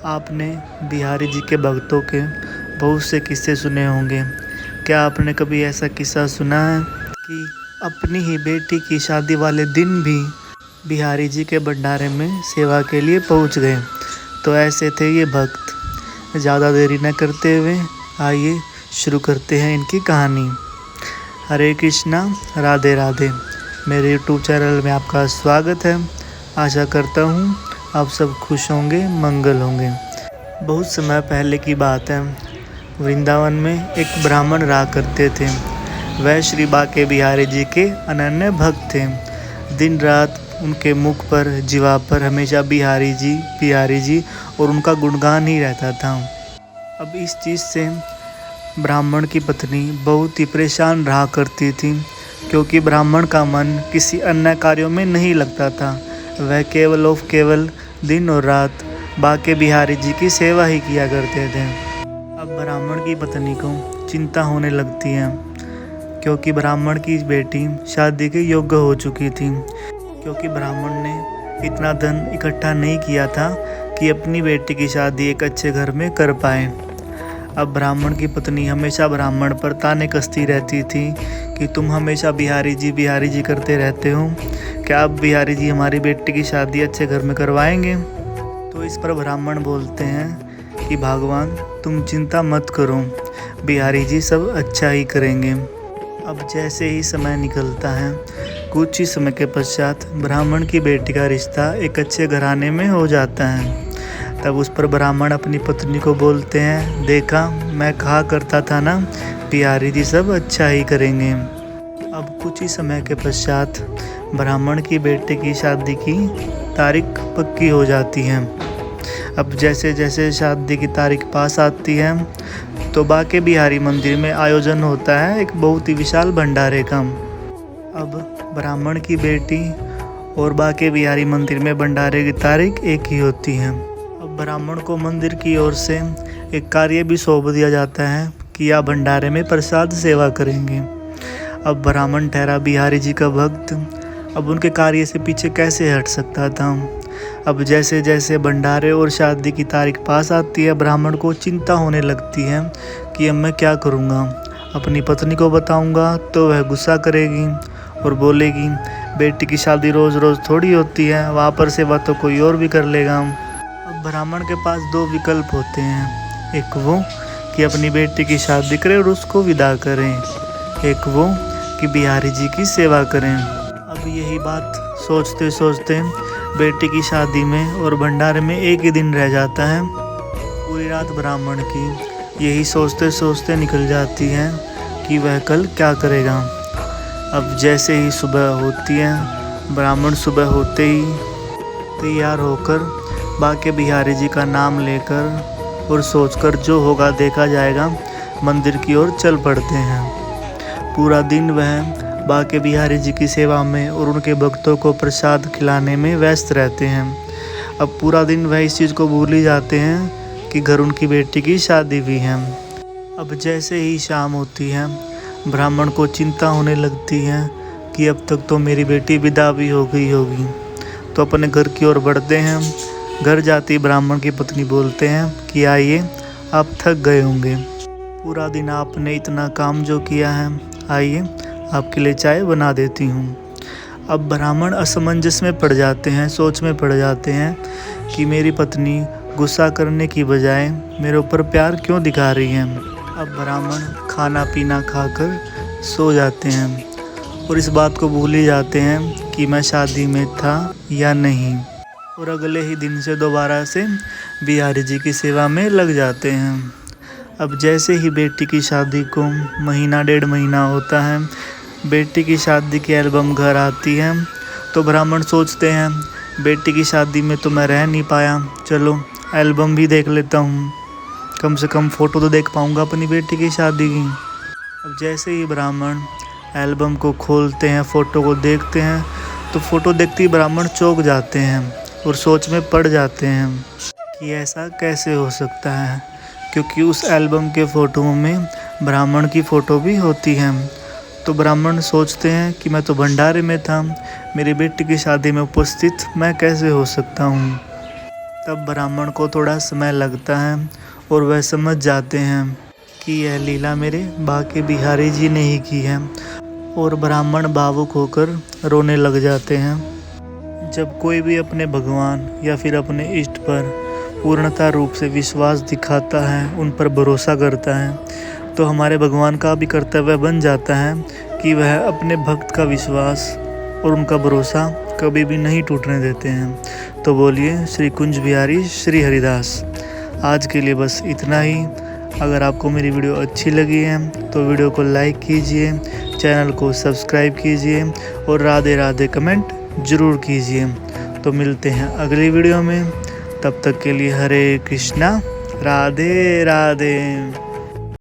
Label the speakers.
Speaker 1: आपने बिहारी जी के भक्तों के बहुत से किस्से सुने होंगे। क्या आपने कभी ऐसा किस्सा सुना है कि अपनी ही बेटी की शादी वाले दिन भी बिहारी जी के भंडारे में सेवा के लिए पहुंच गए? तो ऐसे थे ये भक्त। ज़्यादा देरी न करते हुए आइए शुरू करते हैं इनकी कहानी। हरे कृष्णा, राधे राधे। मेरे यूट्यूब चैनल में आपका स्वागत है। आशा करता हूँ आप सब खुश होंगे, मंगल होंगे। बहुत समय पहले की बात है। वृंदावन में एक ब्राह्मण रहा करते थे। वह श्री बाके बिहारी जी के अनन्य भक्त थे। दिन रात उनके मुख पर, जीवा पर हमेशा बिहारी जी और उनका गुणगान ही रहता था। अब इस चीज़ से ब्राह्मण की पत्नी बहुत ही परेशान रहा करती थी, क्योंकि ब्राह्मण का मन किसी अन्य कार्यों में नहीं लगता था। वह केवल दिन और रात बाके बिहारी जी की सेवा ही किया करते थे। अब ब्राह्मण की पत्नी को चिंता होने लगती है, क्योंकि ब्राह्मण की बेटी शादी के योग्य हो चुकी थी। क्योंकि ब्राह्मण ने इतना धन इकट्ठा नहीं किया था कि अपनी बेटी की शादी एक अच्छे घर में कर पाए। अब ब्राह्मण की पत्नी हमेशा ब्राह्मण पर ताने कसती रहती थी कि तुम हमेशा बिहारी जी करते रहते हो, क्या अब बिहारी जी हमारी बेटी की शादी अच्छे घर में करवाएंगे? तो इस पर ब्राह्मण बोलते हैं कि भगवान तुम चिंता मत करो, बिहारी जी सब अच्छा ही करेंगे। अब जैसे ही समय निकलता है, कुछ ही समय के पश्चात ब्राह्मण की बेटी का रिश्ता एक अच्छे घराने में हो जाता है। तब उस पर ब्राह्मण अपनी पत्नी को बोलते हैं, देखा मैं कहा करता था ना, बिहारी जी सब अच्छा ही करेंगे। अब कुछ ही समय के पश्चात ब्राह्मण की बेटे की शादी की तारीख पक्की हो जाती है। अब जैसे जैसे शादी की तारीख पास आती है, तो बाके बिहारी मंदिर में आयोजन होता है एक बहुत ही विशाल भंडारे का। अब ब्राह्मण की बेटी और बाके बिहारी मंदिर में भंडारे की तारीख एक ही होती है। अब ब्राह्मण को मंदिर की ओर से एक कार्य भी सौंप दिया जाता है कि आप भंडारे में प्रसाद सेवा करेंगे। अब ब्राह्मण ठहरा बिहारी जी का भक्त, अब उनके कार्य से पीछे कैसे हट सकता था। अब जैसे जैसे भंडारे और शादी की तारीख पास आती है, ब्राह्मण को चिंता होने लगती है कि अब मैं क्या करूँगा। अपनी पत्नी को बताऊँगा तो वह गुस्सा करेगी और बोलेगी, बेटी की शादी रोज़ रोज़ थोड़ी होती है, वहाँ पर सेवा तो कोई और भी कर लेगा। अब ब्राह्मण के पास दो विकल्प होते हैं, एक वो कि अपनी बेटी की शादी करें और उसको विदा करें, एक वो कि बिहारी जी की सेवा करें। अब यही बात सोचते सोचते बेटी की शादी में और भंडारे में एक ही दिन रह जाता है। पूरी रात ब्राह्मण की यही सोचते सोचते निकल जाती है कि वह कल क्या करेगा। अब जैसे ही सुबह होती है, ब्राह्मण सुबह होते ही तैयार होकर बाके बिहारी जी का नाम लेकर और सोचकर जो होगा देखा जाएगा मंदिर की ओर चल पड़ते हैं। पूरा दिन वह बाके बिहारी जी की सेवा में और उनके भक्तों को प्रसाद खिलाने में व्यस्त रहते हैं। अब पूरा दिन वह इस चीज़ को भूल ही जाते हैं कि घर उनकी बेटी की शादी भी है। अब जैसे ही शाम होती है, ब्राह्मण को चिंता होने लगती है कि अब तक तो मेरी बेटी विदा भी हो गई होगी। तो अपने घर की ओर बढ़ते हैं। घर जाती ब्राह्मण की पत्नी बोलते हैं कि आइए, आप थक गए होंगे, पूरा दिन आपने इतना काम जो किया है, आइए आपके लिए चाय बना देती हूँ। अब ब्राह्मण असमंजस में पड़ जाते हैं, सोच में पड़ जाते हैं कि मेरी पत्नी गुस्सा करने की बजाय मेरे ऊपर प्यार क्यों दिखा रही है। अब ब्राह्मण खाना पीना खाकर सो जाते हैं और इस बात को भूल ही जाते हैं कि मैं शादी में था या नहीं। और अगले ही दिन से दोबारा से बिहारी जी की सेवा में लग जाते हैं। अब जैसे ही बेटी की शादी को महीना डेढ़ महीना होता है, बेटी की शादी की एल्बम घर आती है, तो ब्राह्मण सोचते हैं बेटी की शादी में तो मैं रह नहीं पाया, चलो एल्बम भी देख लेता हूँ, कम से कम फ़ोटो तो देख पाऊँगा अपनी बेटी की शादी की। अब जैसे ही ब्राह्मण एल्बम को खोलते हैं, फ़ोटो को देखते हैं, तो फ़ोटो देखते ही ब्राह्मण चौंक जाते हैं और सोच में पड़ जाते हैं कि ऐसा कैसे हो सकता है, क्योंकि उस एल्बम के फ़ोटो में ब्राह्मण की फ़ोटो भी होती है। तो ब्राह्मण सोचते हैं कि मैं तो भंडारे में था, मेरी बेटी की शादी में उपस्थित मैं कैसे हो सकता हूँ। तब ब्राह्मण को थोड़ा समय लगता है और वह समझ जाते हैं कि यह लीला मेरे बाके बिहारी जी ने ही की है, और ब्राह्मण भावुक होकर रोने लग जाते हैं। जब कोई भी अपने भगवान या फिर अपने इष्ट पर पूर्णता रूप से विश्वास दिखाता है, उन पर भरोसा करता है, तो हमारे भगवान का भी कर्तव्य बन जाता है कि वह अपने भक्त का विश्वास और उनका भरोसा कभी भी नहीं टूटने देते हैं। तो बोलिए श्री कुंज बिहारी श्री हरिदास। आज के लिए बस इतना ही। अगर आपको मेरी वीडियो अच्छी लगी है तो वीडियो को लाइक कीजिए, चैनल को सब्सक्राइब कीजिए और राधे राधे कमेंट ज़रूर कीजिए। तो मिलते हैं अगली वीडियो में, तब तक के लिए हरे कृष्णा, राधे राधे।